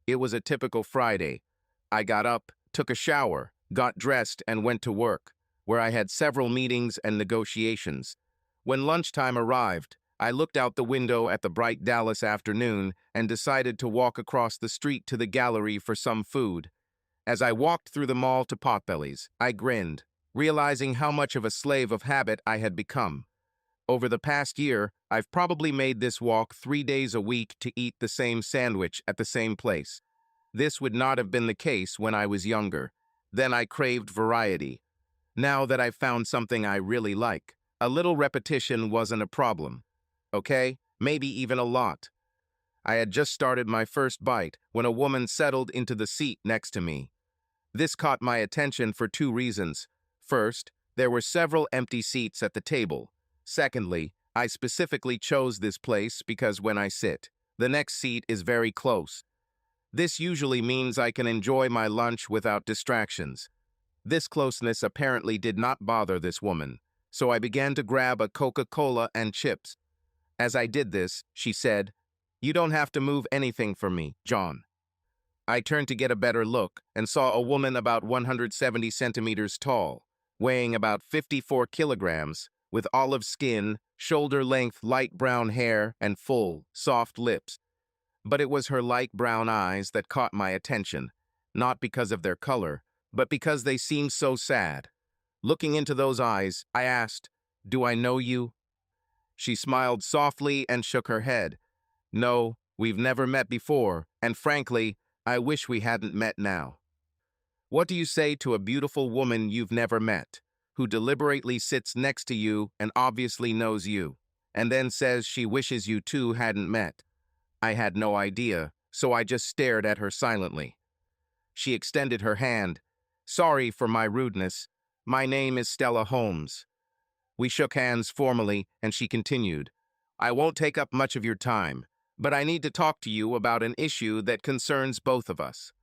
It was a typical Friday. I got up, took a shower, got dressed, and went to work, where I had several meetings and negotiations. When lunchtime arrived, I looked out the window at the bright Dallas afternoon and decided to walk across the street to the gallery for some food. As I walked through the mall to Potbelly's, I grinned, realizing how much of a slave of habit I had become. Over the past year, I've probably made this walk 3 days a week to eat the same sandwich at the same place. This would not have been the case when I was younger. Then I craved variety. Now that I've found something I really like, a little repetition wasn't a problem. Okay, maybe even a lot. I had just started my first bite when a woman settled into the seat next to me. This caught my attention for two reasons. First, there were several empty seats at the table. Secondly, I specifically chose this place because when I sit, the next seat is very close. This usually means I can enjoy my lunch without distractions. This closeness apparently did not bother this woman, so I began to grab a Coca-Cola and chips. As I did this, she said, "You don't have to move anything for me, John." I turned to get a better look and saw a woman about 170 centimeters tall, weighing about 54 kilograms, with olive skin, shoulder-length light brown hair, and full, soft lips. But it was her light brown eyes that caught my attention, not because of their color, but because they seemed so sad. Looking into those eyes, I asked, "Do I know you?" She smiled softly and shook her head. "No, we've never met before, and frankly, I wish we hadn't met now." What do you say to a beautiful woman you've never met, who deliberately sits next to you and obviously knows you, and then says she wishes you two hadn't met? I had no idea, so I just stared at her silently. She extended her hand. "Sorry for my rudeness. My name is Stella Holmes." We shook hands formally, and she continued, "I won't take up much of your time, but I need to talk to you about an issue that concerns both of us."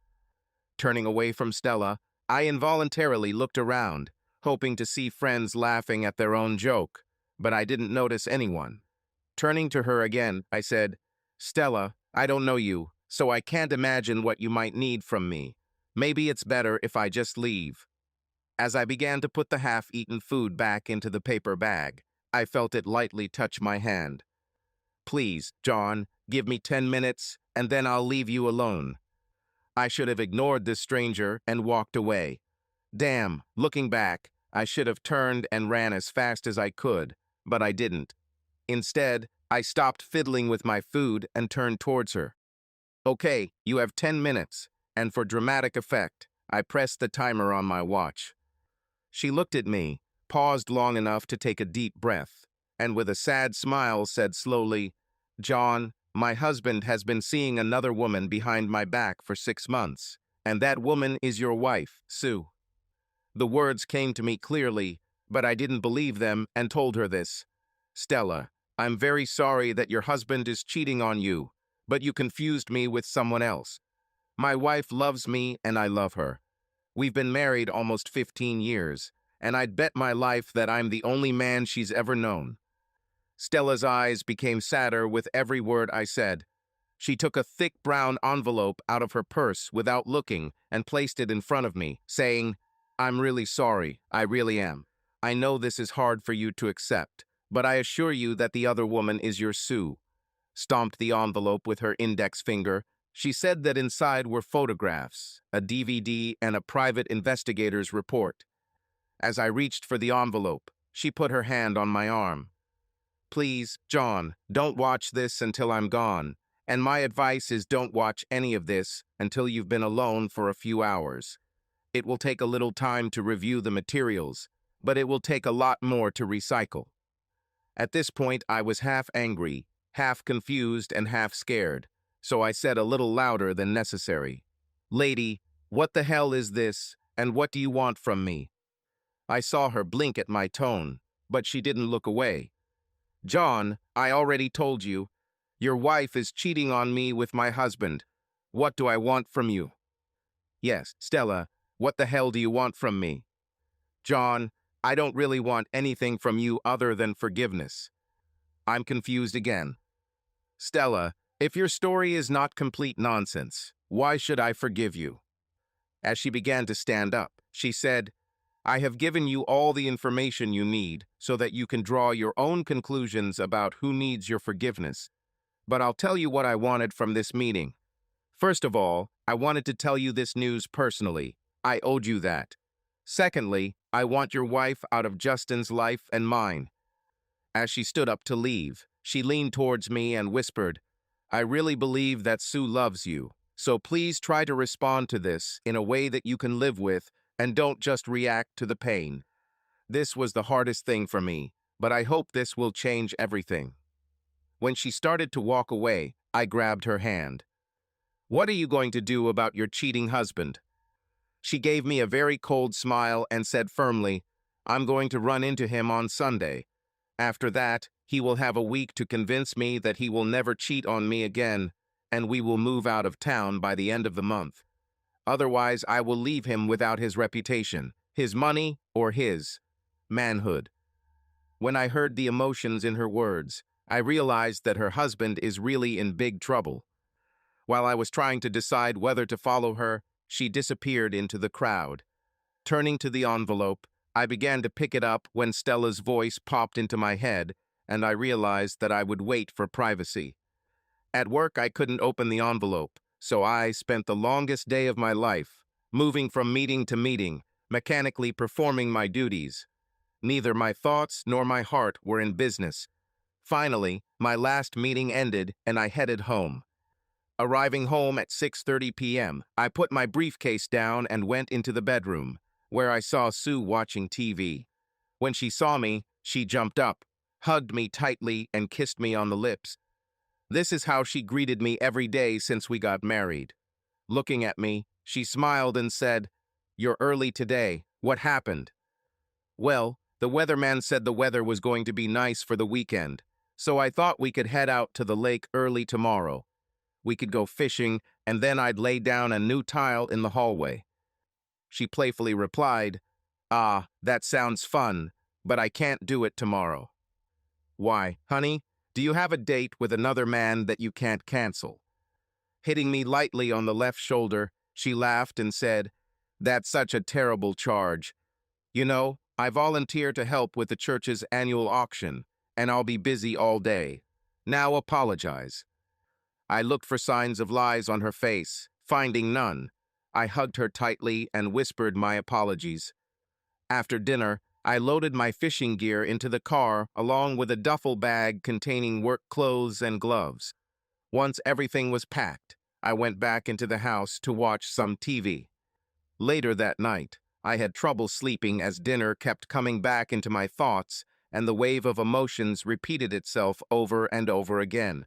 Turning away from Stella, I involuntarily looked around, hoping to see friends laughing at their own joke, but I didn't notice anyone. Turning to her again, I said, "Stella, I don't know you, so I can't imagine what you might need from me. Maybe it's better if I just leave." As I began to put the half-eaten food back into the paper bag, I felt it lightly touch my hand. "Please, John, give me 10 minutes, and then I'll leave you alone." I should have ignored this stranger and walked away. Damn, looking back, I should have turned and ran as fast as I could, but I didn't. Instead, I stopped fiddling with my food and turned towards her. "Okay, you have 10 minutes, and for dramatic effect, I pressed the timer on my watch." She looked at me, paused long enough to take a deep breath, and with a sad smile said slowly, "John, my husband has been seeing another woman behind my back for 6 months, and that woman is your wife, Sue." The words came to me clearly, but I didn't believe them and told her this. "Stella, I'm very sorry that your husband is cheating on you, but you confused me with someone else. My wife loves me and I love her. We've been married almost 15 years, and I'd bet my life that I'm the only man she's ever known." Stella's eyes became sadder with every word I said. She took a thick brown envelope out of her purse without looking and placed it in front of me, saying, "I'm really sorry, I really am. I know this is hard for you to accept, but I assure you that the other woman is your Sue." Stomped the envelope with her index finger. She said that inside were photographs, a DVD, and a private investigator's report. As I reached for the envelope, she put her hand on my arm. "Please, John, don't watch this until I'm gone, and my advice is don't watch any of this until you've been alone for a few hours. It will take a little time to review the materials, but it will take a lot more to recycle." At this point, I was half angry, half confused, and half scared, so I said a little louder than necessary, "Lady, what the hell is this, and what do you want from me?" I saw her blink at my tone, but she didn't look away. "John, I already told you. Your wife is cheating on me with my husband. What do I want from you?" "Yes, Stella, what the hell do you want from me?" "John, I don't really want anything from you other than forgiveness." I'm confused again. "Stella, if your story is not complete nonsense, Why should I forgive you?" As she began to stand up, she said, "I have given you all the information you need so that you can draw your own conclusions about who needs your forgiveness. But I'll tell you what I wanted from this meeting. First of all, I wanted to tell you this news personally. I owed you that. Secondly, I want your wife out of Justin's life and mine." As she stood up to leave, she leaned towards me and whispered, "I really believe that Sue loves you, so please try to respond to this in a way that you can live with and don't just react to the pain." This was the hardest thing for me, but I hope this will change everything. When she started to walk away, I grabbed her hand. "What are you going to do about your cheating husband?" She gave me a very cold smile and said firmly, "I'm going to run into him on Sunday. After that, he will have a week to convince me that he will never cheat on me again, and we will move out of town by the end of the month. Otherwise, I will leave him without his reputation, his money, or his manhood." When I heard the emotions in her words, I realized that her husband is really in big trouble. While I was trying to decide whether to follow her, she disappeared into the crowd. Turning to the envelope, I began to pick it up when Stella's voice popped into my head, and I realized that I would wait for privacy. At work, I couldn't open the envelope, so I spent the longest day of my life, moving from meeting to meeting, mechanically performing my duties. Neither my thoughts nor my heart were in business. Finally, my last meeting ended, and I headed home. Arriving home at 6:30 p.m., I put my briefcase down and went into the bedroom, where I saw Sue watching TV. When she saw me, she jumped up, hugged me tightly, and kissed me on the lips. This is how she greeted me every day since we got married. Looking at me, she smiled and said, "You're early today. What happened?" "Well, the weatherman said the weather was going to be nice for the weekend, so I thought we could head out to the lake early tomorrow. We could go fishing, and then I'd lay down a new tile in the hallway." She playfully replied, "Ah, that sounds fun, but I can't do it tomorrow." "Why, honey, do you have a date with another man that you can't cancel?" Hitting me lightly on the left shoulder, she laughed and said, "That's such a terrible charge. You know, I volunteer to help with the church's annual auction, and I'll be busy all day. Now apologize." I looked for signs of lies on her face, finding none. I hugged her tightly and whispered my apologies. After dinner, I loaded my fishing gear into the car along with a duffel bag containing work clothes and gloves. Once everything was packed, I went back into the house to watch some TV. Later that night, I had trouble sleeping as dinner kept coming back into my thoughts, and the wave of emotions repeated itself over and over again.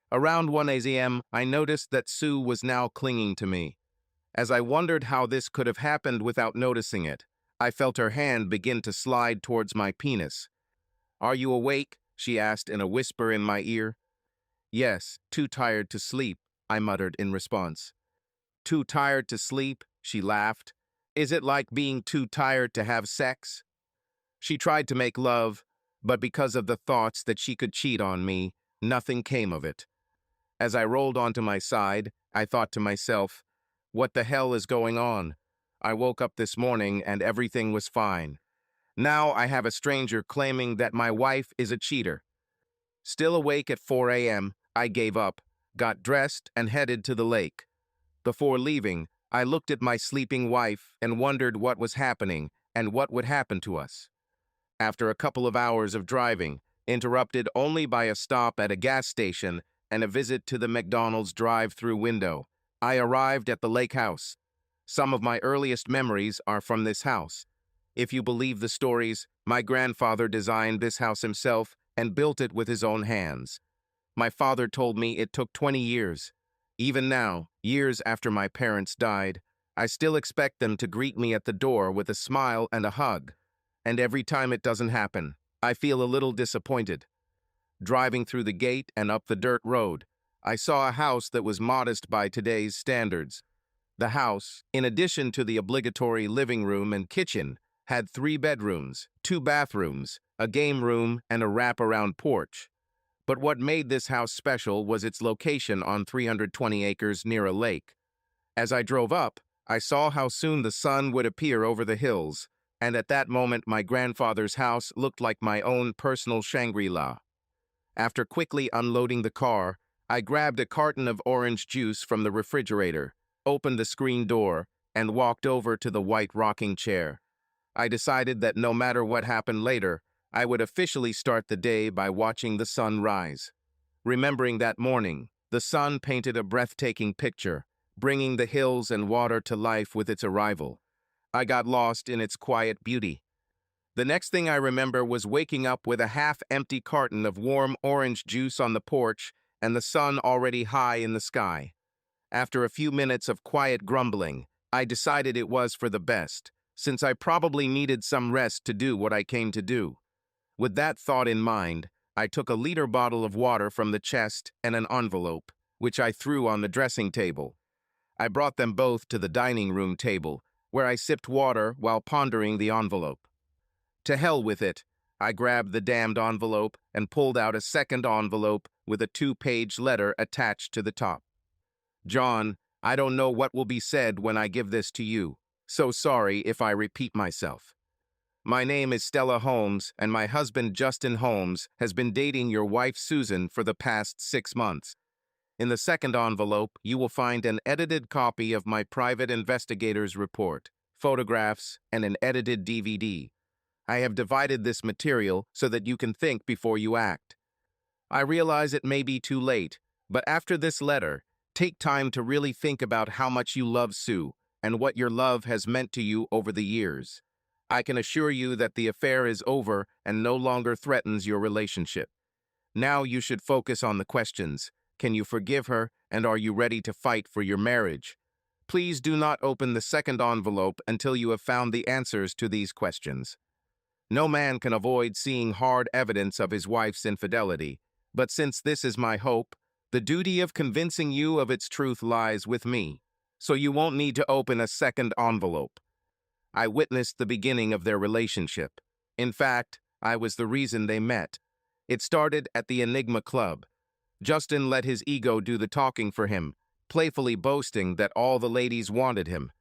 Around 1 a.m., I noticed that Sue was now clinging to me. As I wondered how this could have happened without noticing it, I felt her hand begin to slide towards my penis. "Are you awake?" she asked in a whisper in my ear. "Yes, too tired to sleep," I muttered in response. "Too tired to sleep?" she laughed. "Is it like being too tired to have sex?" She tried to make love, but because of the thoughts that she could cheat on me, nothing came of it. As I rolled onto my side, I thought to myself, what the hell is going on? I woke up this morning and everything was fine. Now I have a stranger claiming that my wife is a cheater. Still awake at 4 a.m., I gave up, got dressed, and headed to the lake. Before leaving, I looked at my sleeping wife and wondered what was happening and what would happen to us. After a couple of hours of driving, interrupted only by a stop at a gas station and a visit to the McDonald's drive-through window, I arrived at the lake house. Some of my earliest memories are from this house. If you believe the stories, my grandfather designed this house himself and built it with his own hands. My father told me it took 20 years. Even now, years after my parents died, I still expect them to greet me at the door with a smile and a hug. And every time it doesn't happen, I feel a little disappointed. Driving through the gate and up the dirt road, I saw a house that was modest by today's standards. The house, in addition to the obligatory living room and kitchen, had 3 bedrooms, 2 bathrooms, a game room, and a wraparound porch. But what made this house special was its location on 320 acres near a lake. As I drove up, I saw how soon the sun would appear over the hills, and at that moment my grandfather's house looked like my own personal Shangri-La. After quickly unloading the car, I grabbed a carton of orange juice from the refrigerator, opened the screen door, and walked over to the white rocking chair. I decided that no matter what happened later, I would officially start the day by watching the sun rise. Remembering that morning, the sun painted a breathtaking picture, bringing the hills and water to life with its arrival. I got lost in its quiet beauty. The next thing I remember was waking up with a half-empty carton of warm orange juice on the porch and the sun already high in the sky. After a few minutes of quiet grumbling, I decided it was for the best, since I probably needed some rest to do what I came to do. With that thought in mind, I took a liter bottle of water from the chest and an envelope, which I threw on the dressing table. I brought them both to the dining room table, where I sipped water while pondering the envelope. To hell with it, I grabbed the damned envelope and pulled out a second envelope with a 2-page letter attached to the top. John, I don't know what will be said when I give this to you, so sorry if I repeat myself. My name is Stella Holmes, and my husband Justin Holmes has been dating your wife Susan for the past 6 months. In the second envelope, you will find an edited copy of my private investigator's report, photographs, and an edited DVD. I have divided this material so that you can think before you act. I realize it may be too late, but after this letter, take time to really think about how much you love Sue and what your love has meant to you over the years. I can assure you that the affair is over and no longer threatens your relationship. Now you should focus on the questions. Can you forgive her, and are you ready to fight for your marriage? Please do not open the second envelope until you have found the answers to these questions. No man can avoid seeing hard evidence of his wife's infidelity, but since this is my hope, the duty of convincing you of its truth lies with me, so you won't need to open a second envelope. I witnessed the beginning of their relationship. In fact, I was the reason they met. It started at the Enigma Club. Justin let his ego do the talking for him, playfully boasting that all the ladies wanted him.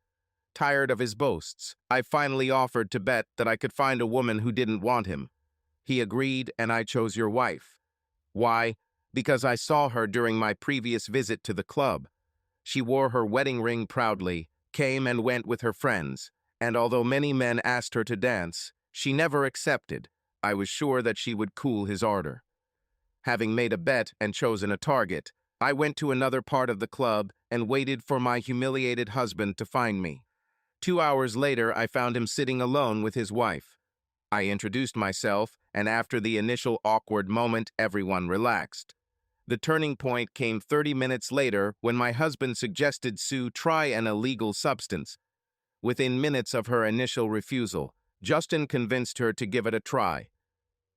Tired of his boasts, I finally offered to bet that I could find a woman who didn't want him. He agreed, and I chose your wife. Why? Because I saw her during my previous visit to the club. She wore her wedding ring proudly, came and went with her friends, and although many men asked her to dance, she never accepted. I was sure that she would cool his ardor. Having made a bet and chosen a target, I went to another part of the club and waited for my humiliated husband to find me. 2 hours later, I found him sitting alone with his wife. I introduced myself, and after the initial awkward moment, everyone relaxed. The turning point came 30 minutes later when my husband suggested Sue try an illegal substance. Within minutes of her initial refusal, Justin convinced her to give it a try.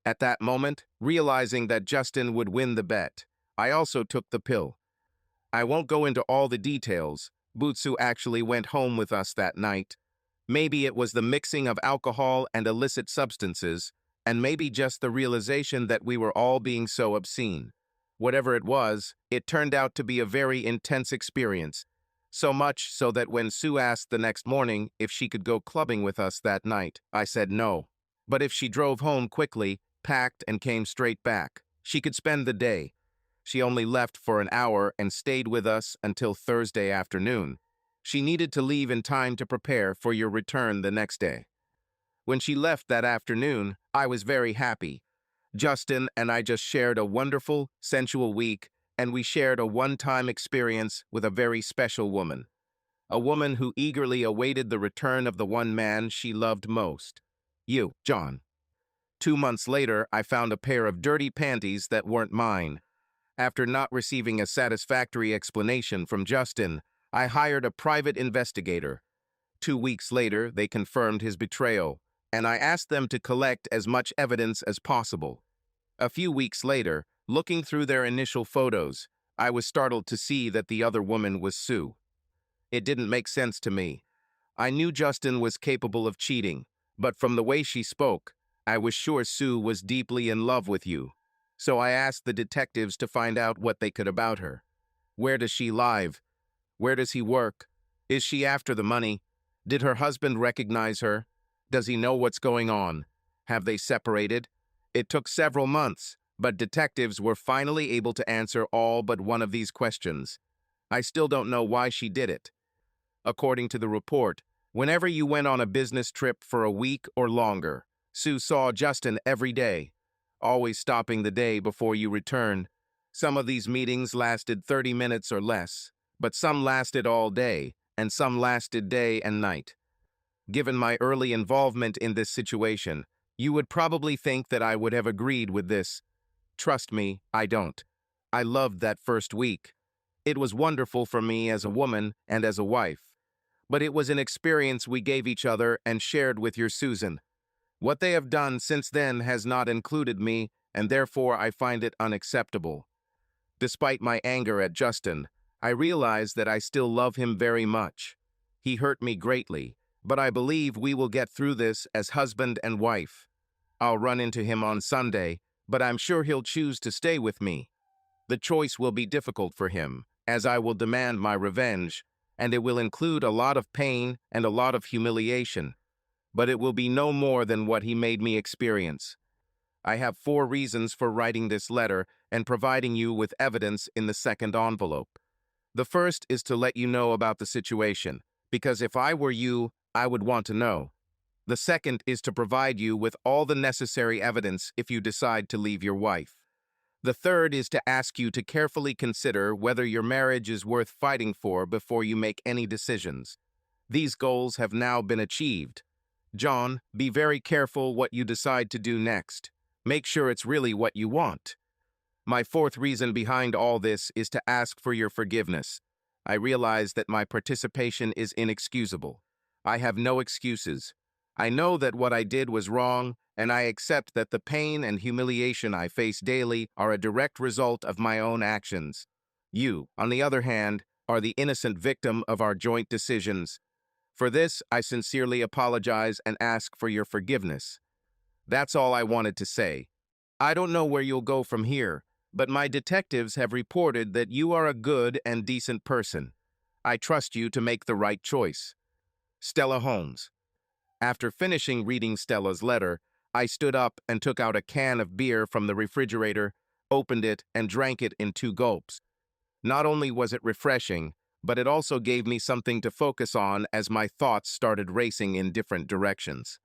At that moment, realizing that Justin would win the bet, I also took the pill. I won't go into all the details. Butsu actually went home with us that night. Maybe it was the mixing of alcohol and illicit substances, and maybe just the realization that we were all being so obscene. Whatever it was, it turned out to be a very intense experience. So much so that when Sue asked the next morning if she could go clubbing with us that night, I said no. But if she drove home quickly, packed, and came straight back, she could spend the day. She only left for an hour and stayed with us until Thursday afternoon. She needed to leave in time to prepare for your return the next day. When she left that afternoon, I was very happy. Justin and I just shared a wonderful, sensual week, and we shared a one-time experience with a very special woman. A woman who eagerly awaited the return of the one man she loved most. You, John. 2 months later, I found a pair of dirty panties that weren't mine. After not receiving a satisfactory explanation from Justin, I hired a private investigator. 2 weeks later, they confirmed his betrayal, and I asked them to collect as much evidence as possible. A few weeks later, looking through their initial photos, I was startled to see that the other woman was Sue. It didn't make sense to me. I knew Justin was capable of cheating, but from the way she spoke, I was sure Sue was deeply in love with you. So I asked the detectives to find out what they could about her. Where does she live? Where does he work? Is she after the money? Did her husband recognize her? Does he know what's going on? Have they separated? It took several months, but detectives were finally able to answer all but one of these questions. I still don't know why she did it. According to the report, whenever you went on a business trip for a week or longer, Sue saw Justin every day, always stopping the day before you returned. Some of these meetings lasted 30 minutes or less, but some lasted all day, and some lasted day and night. Given my early involvement in this situation, you would probably think that I would have agreed with this. Trust me, I don't. I loved that first week. It was wonderful for me as a woman and as a wife. But it was an experience we gave each other and shared with your Susan. What they have done since then has not included me, and therefore I find it unacceptable. Despite my anger at Justin, I realize that I still love him very much. He hurt me greatly, but I believe we will get through this as husband and wife. I'll run into him on Sunday, but I'm sure he'll choose to stay with me. The choice will be difficult for him, as I will demand my revenge, and it will include a lot of pain and a lot of humiliation. But it will be no more than what he made me experience. I have 4 reasons for writing this letter and providing you with evidence in the second envelope. The first is to let you know about the situation, because if I were you, I would want to know. The second is to provide you with all the necessary evidence if you decide to leave your wife. The third is to ask you to carefully consider whether your marriage is worth fighting for before you make any decisions. These goals have now been achieved. John, be very careful what you decide to do next. Make sure it's really what you want. My fourth reason behind all this is to ask for your forgiveness. I realize that my participation is inexcusable. I have no excuses. I know that what I did was wrong, and I accept that the pain and humiliation I face daily are a direct result of my own actions. You, on the other hand, are the innocent victim of our joint decisions. For this, I sincerely apologize and ask for your forgiveness. That's all I wanted to say. I don't know where you'll go from here, but my detectives have reported that you are a good and decent person. I trust you to make the right choice. Stella Holmes. After finishing reading Stella's letter, I stood up and took out a can of beer from the refrigerator, opened it, and drank it in 2 gulps. Not only was it refreshing, but it also gave me something to focus on as my thoughts started racing in different directions.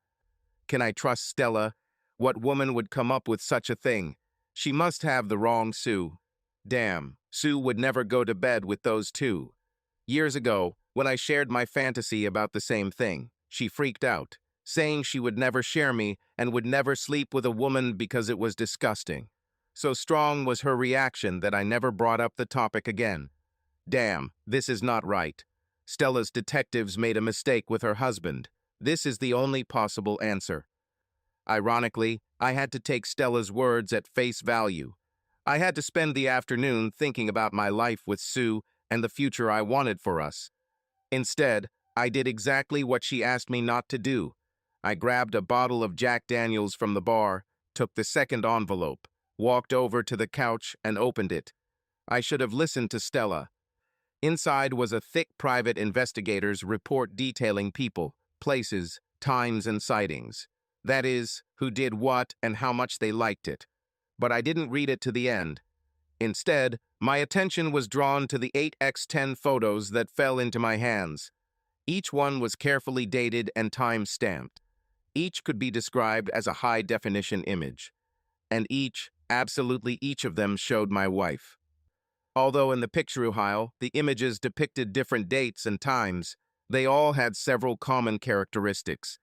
Can I trust Stella? What woman would come up with such a thing? She must have the wrong Sue. Damn, Sue would never go to bed with those two. Years ago, when I shared my fantasy about the same thing, she freaked out, saying she would never share me and would never sleep with a woman because it was disgusting. So strong was her reaction that I never brought up the topic again. Damn, this is not right. Stella's detectives made a mistake with her husband. This is the only possible answer. Ironically, I had to take Stella's words at face value. I had to spend the afternoon thinking about my life with Sue and the future I wanted for us. Instead, I did exactly what she asked me not to do. I grabbed a bottle of Jack Daniels from the bar, took the second envelope, walked over to the couch and opened it. I should have listened to Stella. Inside was a thick private investigator's report detailing people, places, times, and sightings. That is, who did what and how much they liked it. But I didn't read it to the end. Instead, my attention was drawn to the 8x10 photos that fell into my hands. Each one was carefully dated and time-stamped. Each could be described as a high-definition image. And each, absolutely each of them, showed my wife. Although in the picture the images depicted different dates and times, they all had several common characteristics.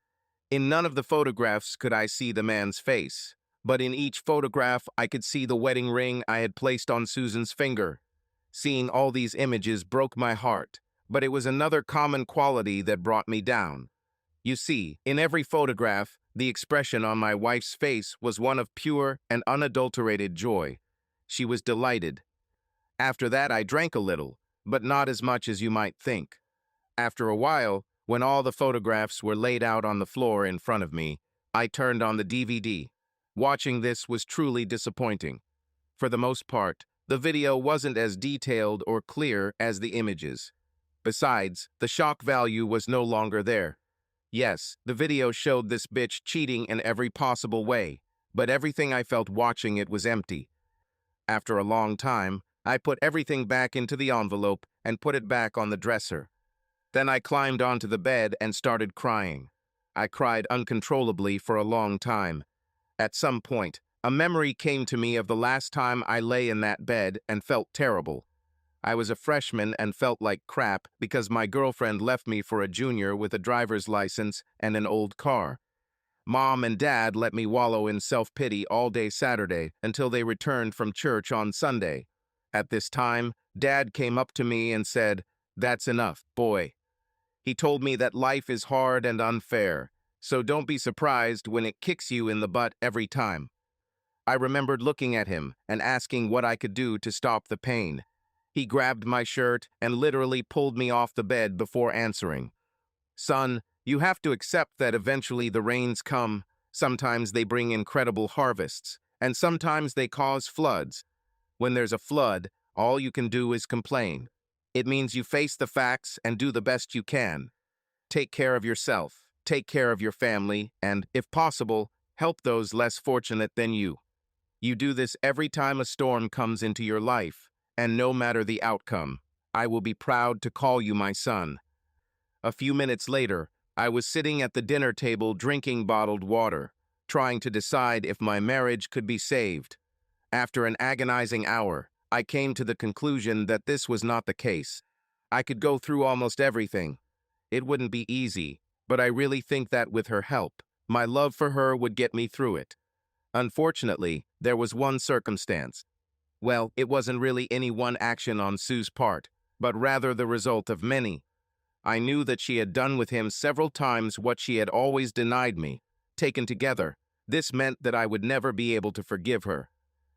In none of the photographs could I see the man's face, but in each photograph I could see the wedding ring I had placed on Susan's finger. Seeing all these images broke my heart, but it was another common quality that brought me down. You see, in every photograph, the expression on my wife's face was one of pure and unadulterated joy. She was delighted. After that, I drank a little, but not as much as you might think. After a while, when all the photographs were laid out on the floor in front of me, I turned on the DVD. Watching this was truly disappointing. For the most part, the video wasn't as detailed or clear as the images. Besides, the shock value was no longer there. Yes, the video showed this bitch cheating in every possible way, but everything I felt watching it was empty. After a long time, I put everything back into the envelope and put it back on the dresser. Then I climbed onto the bed and started crying. I cried uncontrollably for a long time. At some point, a memory came to me of the last time I lay in that bed and felt terrible. I was a freshman and felt like crap because my girlfriend left me for a junior with a driver's license and an old car. Mom and Dad let me wallow in self-pity all day Saturday until they returned from church on Sunday. At this time, Dad came up to me and said, "That's enough, boy." He told me that life is hard and unfair, so don't be surprised when it kicks you in the butt every time. I remembered looking at him and asking what I could do to stop the pain. He grabbed my shirt and literally pulled me off the bed before answering. "Son, you have to accept that eventually the rains come. Sometimes they bring incredible harvests, and sometimes they cause floods. When there's a flood, all you can do is complain. It means you face the facts and do the best you can. Take care of yourself, take care of your family, and, if possible, help those less fortunate than you. You do this every time a storm comes into your life, and no matter the outcome, I will be proud to call you my son." A few minutes later, I was sitting at the dinner table drinking bottled water, trying to decide if my marriage could be saved. After an agonizing hour, I came to the conclusion that this was not the case. I could go through almost everything. It wouldn't be easy, but I really think that with her help, my love for her would get me through it. Unfortunately, there was one circumstance. Well, it wasn't really any one action on Sue's part, but rather the result of many. I knew that she had done with him several times what she had always denied me. Taken together, this meant that I would never be able to forgive her.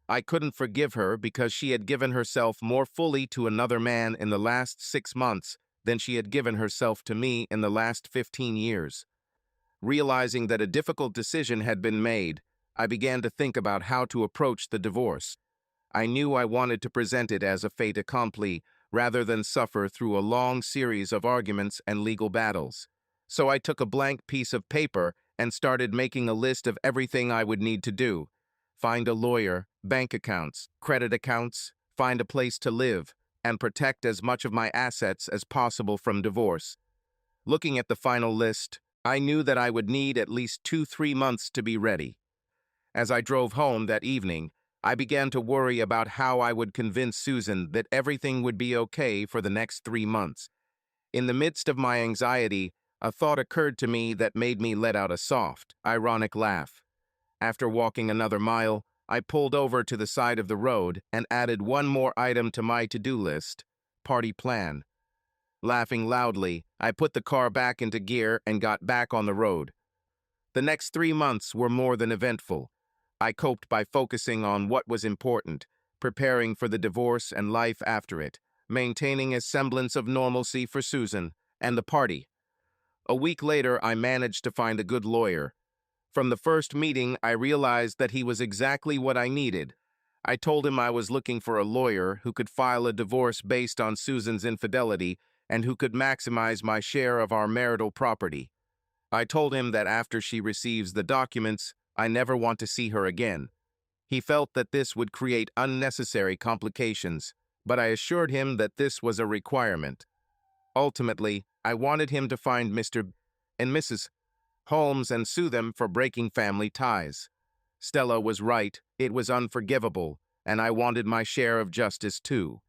I couldn't forgive her because she had given herself more fully to another man in the last 6 months than she had given herself to me in the last 15 years. Realizing that a difficult decision had been made, I began to think about how to approach the divorce. I knew I wanted to present it as a fait accompli rather than suffer through a long series of arguments and legal battles. So I took a blank piece of paper and started making a list of everything I would need to do. Find a lawyer, bank accounts, credit accounts, find a place to live, and protect as much of my assets as possible from divorce. Looking at the final list, I knew that I would need at least 2-3 months to be ready. As I drove home that evening, I began to worry about how I would convince Susan that everything would be okay for the next 3 months. In the midst of my anxiety, a thought occurred to me that made me let out a soft, ironic laugh. After walking another mile, I pulled over to the side of the road and added one more item to my to-do list: party plan. Laughing loudly, I put the car back into gear and got back on the road. The next 3 months were more than eventful. I coped by focusing on what was important, preparing for the divorce and life after it, maintaining a semblance of normalcy for Susan and the party. A week later, I managed to find a good lawyer. From the first meeting, I realized that he was exactly what I needed. I told him I was looking for a lawyer who could file a divorce based on Susan's infidelity and who could maximize my share of our marital property. I told him that after she receives the documents, I never want to see her again. He felt that this would create unnecessary complications, but I assured him that this was a requirement. Ultimately, I wanted him to find Mr. and Mrs. Holmes and sue them for breaking family ties. Stella was right, it was unforgivable, and I wanted my share of justice too.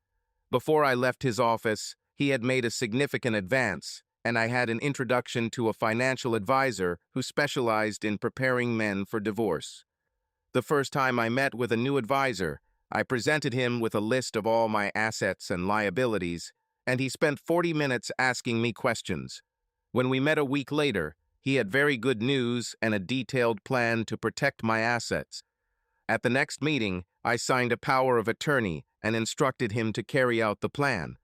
Before I left his office, he had made a significant advance, and I had an introduction to a financial advisor who specialized in preparing men for divorce. The first time I met with a new advisor, I presented him with a list of all my assets and liabilities, and he spent 40 minutes asking me questions. When we met a week later, he had very good news and a detailed plan to protect my assets. At the next meeting, I signed a power of attorney and instructed him to carry out the plan.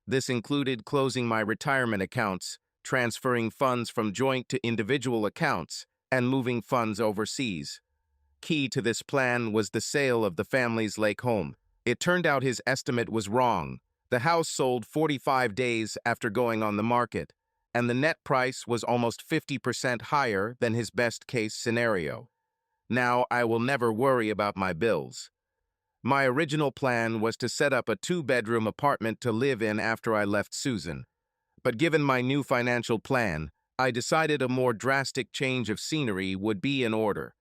This included closing my retirement accounts, transferring funds from joint to individual accounts, and moving funds overseas. Key to this plan was the sale of the family's lake home. It turned out his estimate was wrong. The house sold 45 days after going on the market, and the net price was almost 50% higher than his best-case scenario. Now I will never worry about my bills. My original plan was to set up a two-bedroom apartment to live in after I left Susan. But given my new financial plan, I decided a more drastic change of scenery would be in order.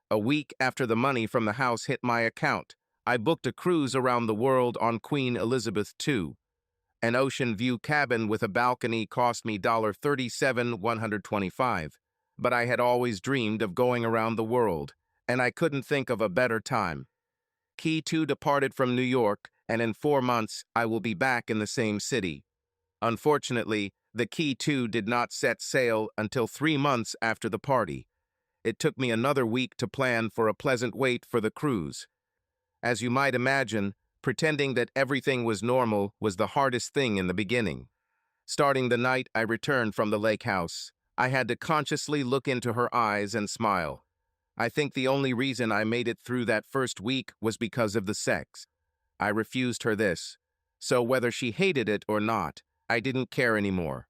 A week after the money from the house hit my account, I booked a cruise around the world on Queen Elizabeth II. An ocean view cabin with a balcony cost me $37,125, but I had always dreamed of going around the world, and I couldn't think of a better time. Key 2 departed from New York, and in 4 months I will be back in the same city. Unfortunately, the Key 2 did not set sail until 3 months after the party. It took me another week to plan for a pleasant wait for the cruise. As you might imagine, pretending that everything was normal was the hardest thing in the beginning. Starting the night I returned from the lake house, I had to consciously look into her eyes and smile. I think the only reason I made it through that first week was because of the sex. I refused her this, so whether she hated it or not, I didn't care anymore.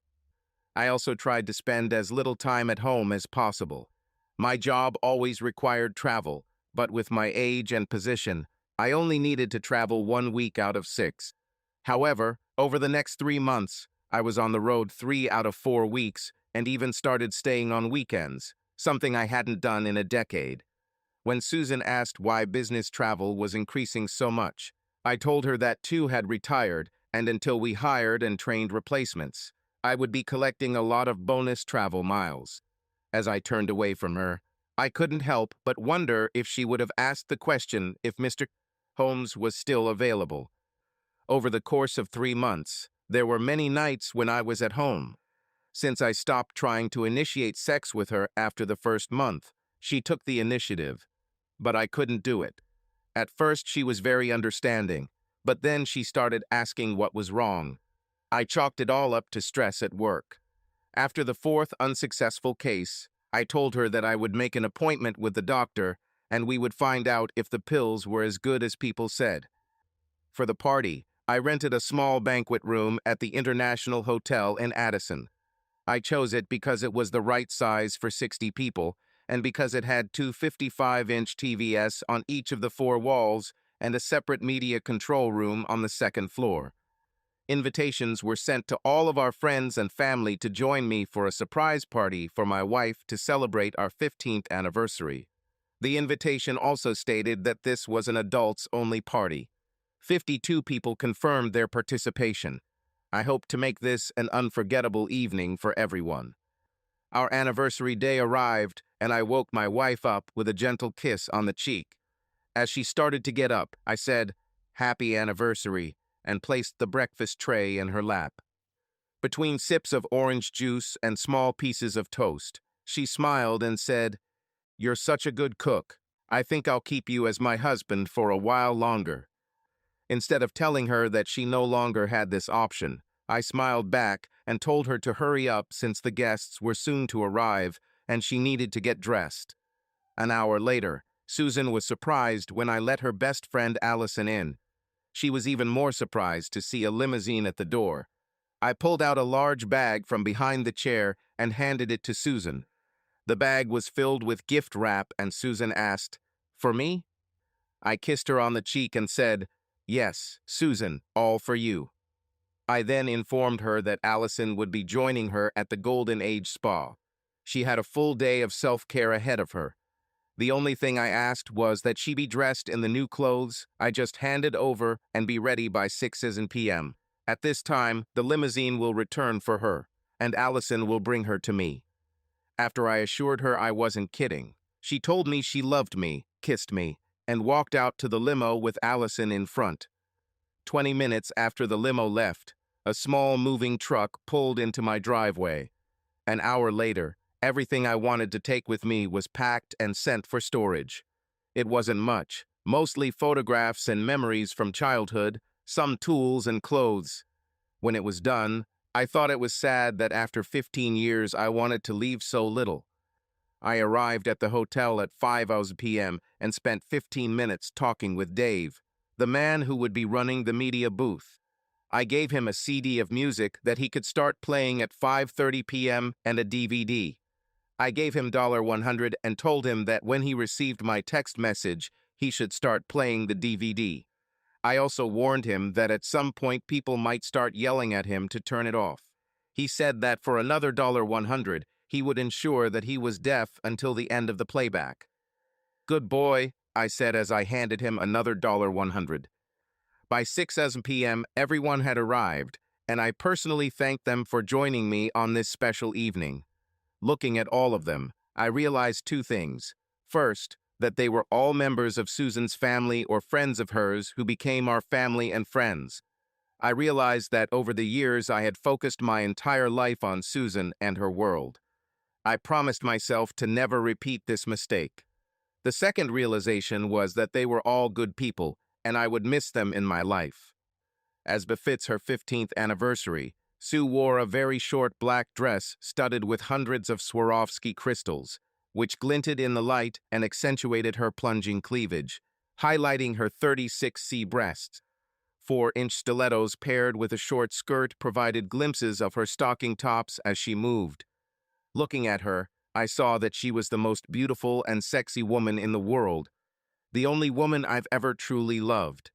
I also tried to spend as little time at home as possible. My job always required travel, but with my age and position, I only needed to travel 1 week out of 6. However, over the next 3 months, I was on the road 3 out of 4 weeks and even started staying on weekends, something I hadn't done in a decade. When Susan asked why business travel was increasing so much, I told her that two had retired, and until we hired and trained replacements, I would be collecting a lot of bonus travel miles. As I turned away from her, I couldn't help but wonder if she would have asked the question if Mr. Holmes was still available. Over the course of 3 months, there were many nights when I was at home. Since I stopped trying to initiate sex with her after the first month, she took the initiative. But I couldn't do it. At first, she was very understanding, but then she started asking what was wrong. I chalked it all up to stress at work. After the 4th unsuccessful case, I told her that I would make an appointment with the doctor and we would find out if the pills were as good as people said. For the party, I rented a small banquet room at the International Hotel in Addison. I chose it because it was the right size for 60 people and because it had two 55-inch TVs on each of the 4 walls and a separate media control room on the 2nd floor. Invitations were sent to all of our friends and family to join me for a surprise party for my wife to celebrate our 15th anniversary. The invitation also stated that this was an adults-only party. 52 people confirmed their participation. I hope to make this an unforgettable evening for everyone. Our anniversary day arrived, and I woke my wife up with a gentle kiss on the cheek. As she started to get up, I said, "Happy anniversary," and placed the breakfast tray in her lap. Between sips of orange juice and small pieces of toast, she smiled and said, "You're such a good cook. I think I'll keep you as my husband for a while longer." Instead of telling her that she no longer had this option, I smiled back and told her to hurry up since the guests were soon to arrive and she needed to get dressed. An hour later, Susan was surprised when I let her best friend Allison in. She was even more surprised to see a limousine at the door. I pulled out a large bag from behind the chair and handed it to Susan. The bag was filled with gift wrap and Susan asked, "For me?" I kissed her on the cheek and said, "Yes, Susan, all for you." I then informed her that Allison would be joining her at the Golden Age Spa. She had a full day of self-care ahead of her. The only thing I asked was that she be dressed in the new clothes I just handed over and be ready by 6 p.m. At this time, the limousine will return for her, and Allison will bring her to me. After I assured her I wasn't kidding, she told me she loved me, kissed me, and walked out to the limo with Allison in front. 20 minutes after the limo left, a small moving truck pulled into my driveway. An hour later, everything I wanted to take with me was packed and sent for storage. It wasn't much, mostly photographs and memories from childhood, some tools and clothes. When it was done, I thought it was sad that after 15 years I wanted to leave so little. I arrived at the hotel at 5 p.m. and spent 15 minutes talking with Dave, the man who would be running the media booth. I gave him a CD of music that he could start playing at 5:30 p.m. and a DVD. I gave him $100 and told him that when he received my text message, he should start playing the DVD. I also warned him that at some point people might start yelling at him to turn it off. He said that for another $100, he would ensure that he was deaf until the end of the playback. "Good boy," I said as I handed him another $100. By 6 p.m., everyone had arrived, and I personally thanked them for joining me on this special evening. Looking at all of them, I realized two things. First, that they were all members of Susan's family or friends of hers who became our family and friends. I realized that over the years I had focused my entire life on Susan and her world. I promised myself to never repeat this mistake. The second realization was that they were all good people, and I would miss them in my life. As befits her 15th anniversary, Sue wore a very short black dress studded with hundreds of Swarovski crystals, which glinted in the light and accentuated her plunging cleavage, highlighting her 36C breasts. 4-inch stilettos paired with a short skirt provided glimpses of her stocking tops as she moved. Looking at her, I saw that she was the most beautiful and sexy woman in the world, the only woman I've ever truly loved.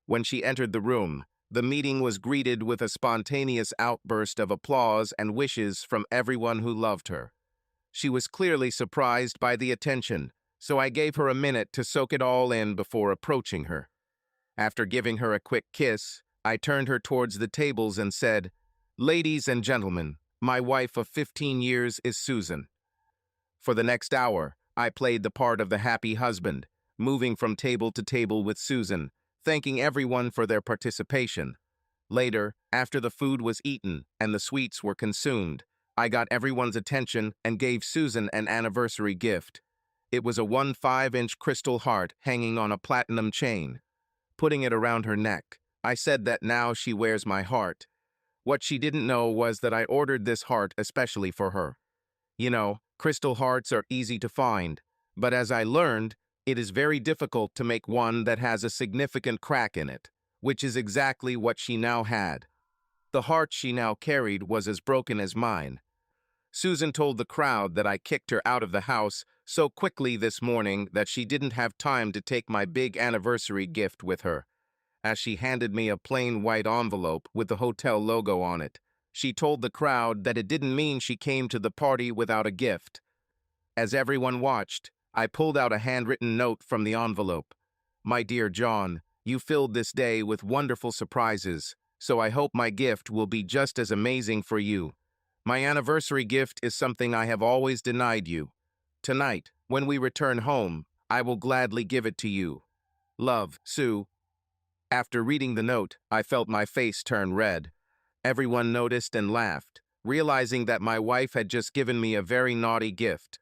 When she entered the room, the meeting was greeted with a spontaneous outburst of applause and wishes from everyone who loved her. She was clearly surprised by the attention, so I gave her a minute to soak it all in before approaching her. After giving her a quick kiss, I turned her towards the tables and said, "Ladies and gentlemen, my wife of 15 years is Susan." For the next hour, I played the part of the happy husband, moving from table to table with Susan, thanking everyone for their participation. Later, after the food was eaten and the sweets were consumed, I got everyone's attention and gave Susan an anniversary gift. It was a 1.5-inch crystal heart hanging on a platinum chain. Putting it around her neck, I said that now she wears my heart. What she didn't know was that I ordered this heart especially for her. You know, crystal hearts are easy to find, but as I learned, it is very difficult to make one that has a significant crack in it, which is exactly what she now had. The heart she now carried was as broken as mine. Susan told the crowd that I kicked her out of the house so quickly this morning that she didn't have time to take my big anniversary gift with her. As she handed me a plain white envelope with the hotel logo on it, she told the crowd that it didn't mean she came to the party without a gift. As everyone watched, I pulled out a handwritten note from the envelope. "My dear John, you filled this day with wonderful surprises, so I hope my gift will be just as amazing for you. My anniversary gift is something I have always denied you. Tonight, when we return home, I will gladly give it to you. Love, Sue." After reading the note, I felt my face turn red. Everyone noticed and laughed, realizing that my wife had just given me a very naughty gift.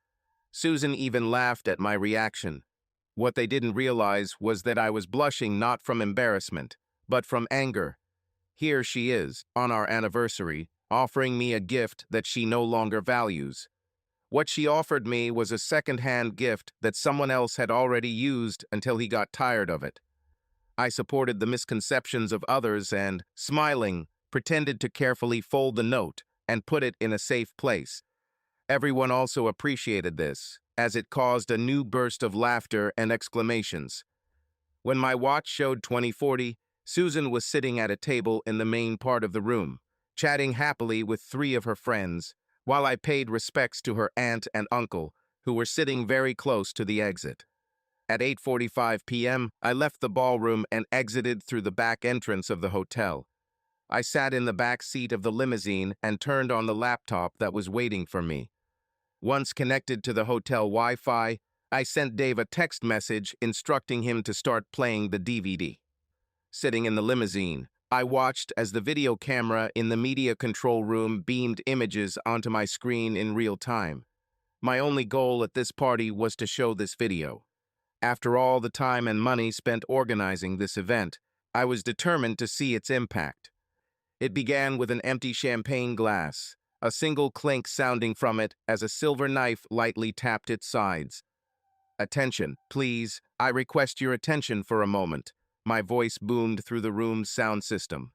Susan even laughed at my reaction. What they didn't realize was that I was blushing not from embarrassment, but from anger. Here she is, on our anniversary, offering me a gift that she no longer values. What she offered me was a second-hand gift that someone else had already used until he got tired of it. I supported the misconceptions of others and, smiling, pretended to carefully fold the note and put it in a safe place. Everyone also appreciated this, as it caused a new burst of laughter and exclamations. When my watch showed 20:40, Susan was sitting at a table in the main part of the room, chatting happily with 3 of her friends, while I paid respects to her aunt and uncle, who were sitting very close to the exit. At 8:45 p.m., I left the ballroom and exited through the back entrance of the hotel. I sat in the back seat of the limousine and turned on the laptop that was waiting for me. Once connected to the hotel Wi-Fi, I sent Dave a text message instructing him to start playing the DVD. Sitting in the limousine, I watched as the video camera in the media control room beamed images onto my screen in real time. My only goal at this party was to show this video. After all the time and money spent organizing this event, I was determined to see its impact. It began with an empty champagne glass, a single clink sounding from it as a silver knife lightly tapped its sides. "Attention, please. I request your attention for a moment." My voice boomed through the room's sound system.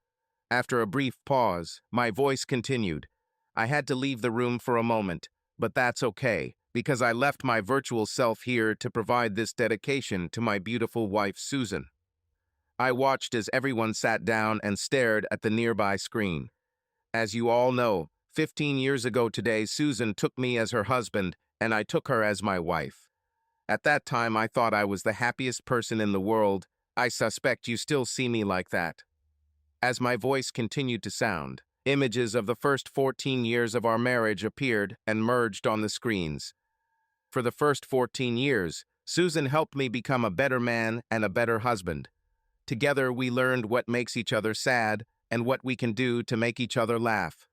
After a brief pause, my voice continued. I had to leave the room for a moment, but that's okay, because I left my virtual self here to provide this dedication to my beautiful wife, Susan. I watched as everyone sat down and stared at the nearby screen. As you all know, 15 years ago today, Susan took me as her husband, and I took her as my wife. At that time, I thought I was the happiest person in the world. I suspect you still see me like that. As my voice continued to sound, images of the first 14 years of our marriage appeared and merged on the screens. For the first 14 years, Susan helped me become a better man and a better husband. Together, we learned what makes each other sad and what we can do to make each other laugh.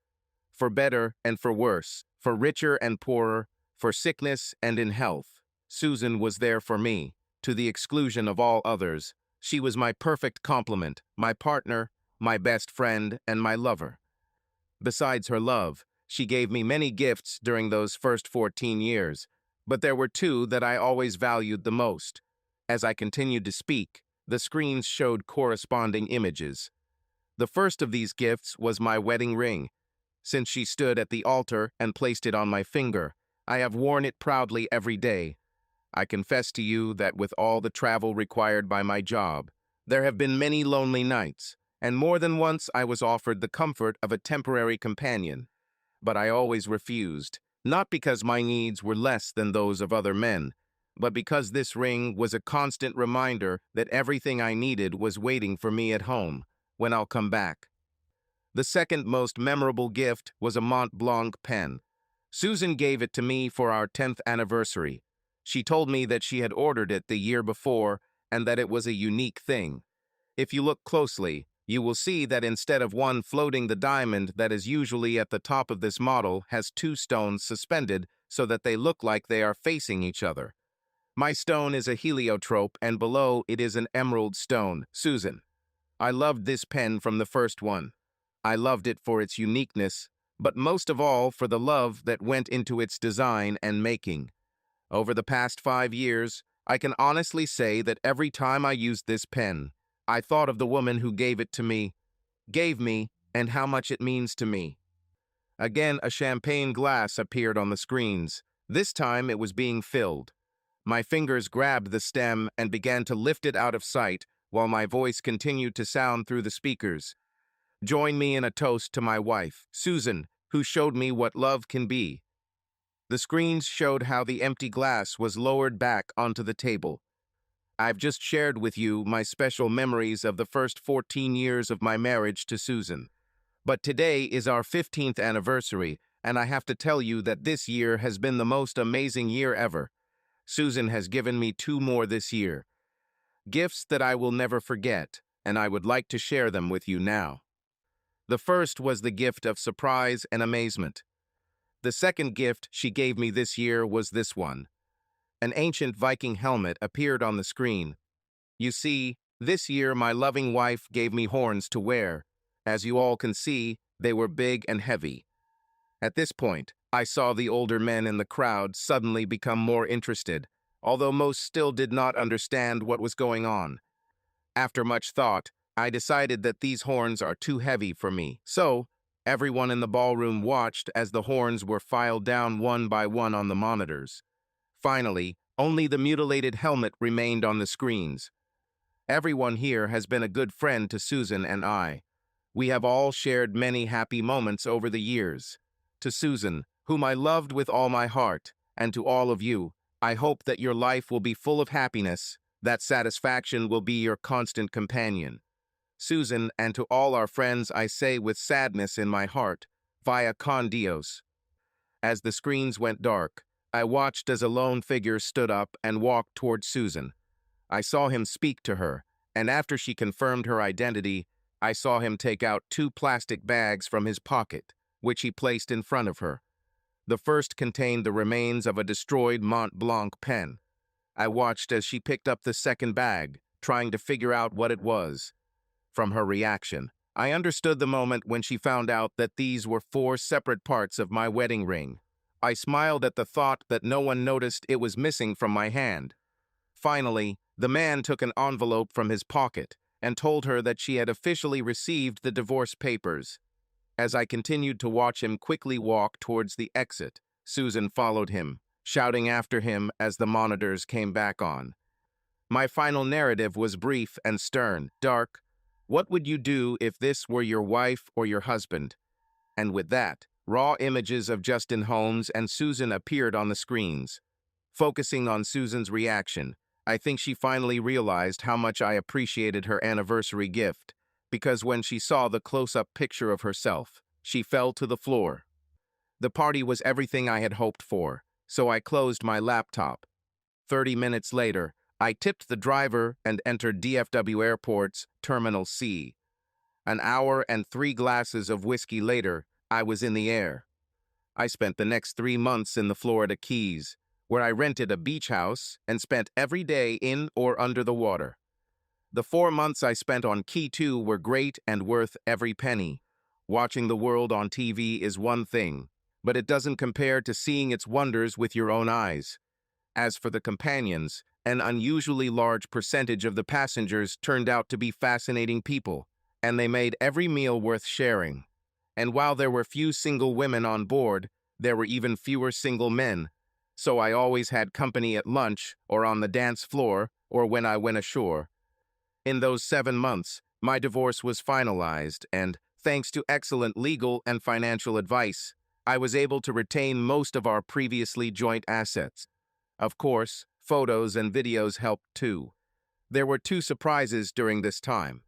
For better and for worse, for richer and poorer, for sickness and in health, Susan was there for me, to the exclusion of all others. She was my perfect complement, my partner, my best friend, and my lover. Besides her love, she gave me many gifts during those first 14 years, but there were two that I always valued the most. As I continued to speak, the screens showed corresponding images. The first of these gifts was my wedding ring. Since she stood at the altar and placed it on my finger, I have worn it proudly every day. I confess to you that with all the travel required by my job, there have been many lonely nights, and more than once I was offered the comfort of a temporary companion. But I always refused, not because my needs were less than those of other men, but because this ring was a constant reminder that everything I needed was waiting for me at home, when I'll come back. The second most memorable gift was a Mont Blanc pen. Susan gave it to me for our 10th anniversary. She told me that she had ordered it the year before and that it was a unique thing. If you look closely, you will see that instead of one floating, the diamond that is usually at the top of this model has two stones suspended so that they look like they are facing each other. My stone is a heliotrope, and below it is an emerald stone, Susan. I loved this pen from the first one. I loved it for its uniqueness, but most of all for the love that went into its design and making. Over the past 5 years, I can honestly say that every time I used this pen, I thought of the woman who gave it to me, and how much it means to me. Again, a champagne glass appeared on the screens. This time it was being filled. My fingers grabbed the stem and began to lift it out of sight while my voice continued to sound through the speakers. Join me in a toast to my wife, Susan, who showed me what love can be. The screens showed how the empty glass was lowered back onto the table. I've just shared with you my special memories of the first 14 years of my marriage to Susan. But today is our 15th anniversary, and I have to tell you that this year has been the most amazing year ever. Susan has given me 2 more this year. Gifts that I will never forget, and I would like to share them with you now. The first was the gift of surprise and amazement. The second gift she gave me this year was this one. An ancient Viking helmet appeared on the screen. You see, this year my loving wife gave me horns to wear. As you all can see, they were big and heavy. At this point, I saw the older men in the crowd suddenly become more interested, although most still did not understand what was going on. After much thought, I decided that these horns are too heavy for me. So, everyone in the ballroom watched as the horns were filed down one by one on the monitors. Finally, only the mutilated helmet remained on the screens. Everyone here has been a good friend to Susan and I. We have all shared many happy moments over the years. To Susan, whom I loved with all my heart, and to all of you, I hope that your life will be full of happiness, that satisfaction will be your constant companion. Susan, and to all our friends, I say with sadness in my heart, via con Dios. As the screens went dark, I watched as a lone figure stood up and walked toward Susan. I saw him speak to her, and after she confirmed her identity, I saw him take out 2 plastic bags from his pocket, which he placed in front of her. The first contained the remains of a destroyed Mont Blanc pen. I watched as she picked up the second bag, trying to figure out what it was. From her reaction, I understood the moment when she found out that these were 4 separate parts of my wedding ring. I smiled at the thought that no one noticed it was missing from my hand. Finally, the man took an envelope from his pocket and told her that she had officially received the divorce papers. As I continued to watch him quickly walk towards the exit, Susan followed him, shouting after him as the monitors came back on. My final narrative was brief and stern. Dark, what would you do if this were your wife or your husband? And with that, raw images of Justin Holmes and Susan appeared on the screens. Focusing on Susan's reaction, I think she finally realized how much I appreciated her anniversary gift, because when she saw the close-up picture of herself, she fell to the floor. The party was everything I had hoped for, so I closed my laptop. 30 minutes later, I tipped the driver and entered DFW Airport's Terminal C. An hour and 3 glasses of whiskey later, I was in the air. I spent the next 3 months in the Florida Keys, where I rented a beach house and spent every day in or under the water. The 4 months I spent on Key 2 were great and worth every penny. Watching the world on TV is one thing, but it doesn't compare to seeing its wonders with your own eyes. As for the companions, an unusually large percentage of the passengers turned out to be fascinating people, and they made every meal worth sharing. And while there were few single women on board, there were even fewer single men, so I always had company at lunch or on the dance floor or when I went ashore. In those 7 months, my divorce was finalized, and, thanks to excellent legal and financial advice, I was able to retain most of our previously joint assets. Of course, photos and videos helped too. There were 2 surprises during this time.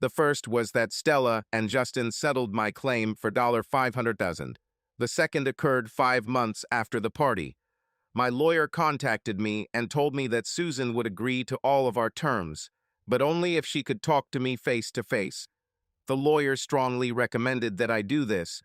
The first was that Stella and Justin settled my claim for $500,000. The second occurred 5 months after the party. My lawyer contacted me and told me that Susan would agree to all of our terms, but only if she could talk to me face to face. The lawyer strongly recommended that I do this.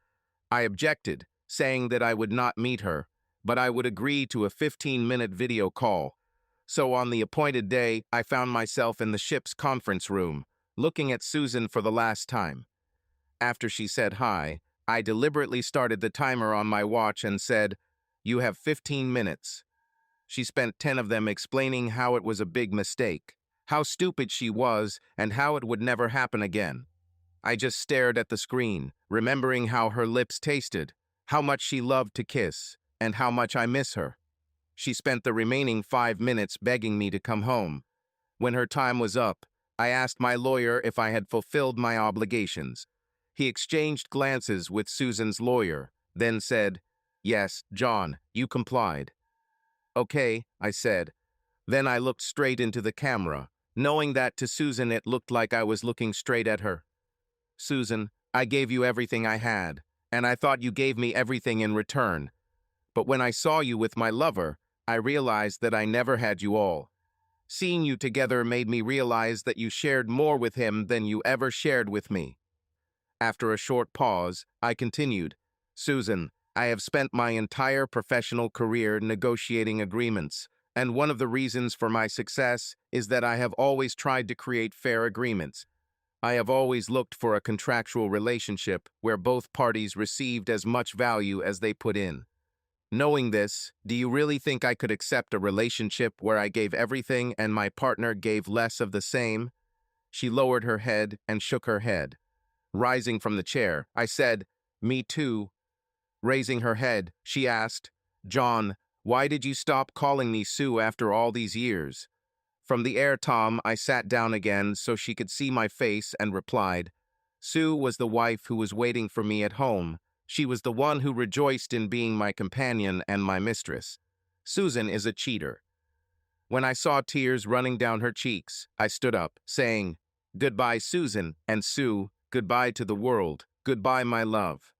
I objected, saying that I would not meet her, but I would agree to a 15-minute video call. So on the appointed day, I found myself in the ship's conference room, looking at Susan for the last time. After she said hi, I deliberately started the timer on my watch and said, "You have 15 minutes." She spent 10 of them explaining how it was a big mistake, how stupid she was, and how it would never happen again. I just stared at the screen, remembering how her lips tasted, how much she loved to kiss, and how much I miss her. She spent the remaining 5 minutes begging me to come home. When her time was up, I asked my lawyer if I had fulfilled my obligations. He exchanged glances with Susan's lawyer, then said, "Yes, John, you complied." "Okay," I said. Then I looked straight into the camera, knowing that to Susan it looked like I was looking straight at her. "Susan, I gave you everything I had, and I thought you gave me everything in return. But when I saw you with my lover, I realized that I never had you all. Seeing you together made me realize that you shared more with him than you ever shared with me." After a short pause, I continued, "Susan, I have spent my entire professional career negotiating agreements, and one of the reasons for my success is that I have always tried to create fair agreements. I have always looked for a contractual relationship where both parties received as much value as they put in. Knowing this, do you really think I could accept a relationship where I gave everything and my partner gave less of the same?" She lowered her head and shook her head. Rising from the chair, I said, "Me too." Raising her head, she asked, "John, why did you stop calling me Sue after all these years?" From the air tom, I sat down again so she could see my face and replied, "Sue was the wife who was waiting for me at home. She was the one who rejoiced in being my companion and my mistress. Susan is a cheater." When I saw tears running down her cheeks, I stood up, saying, "Goodbye, Susan, and Sue, goodbye to the world, goodbye, my love."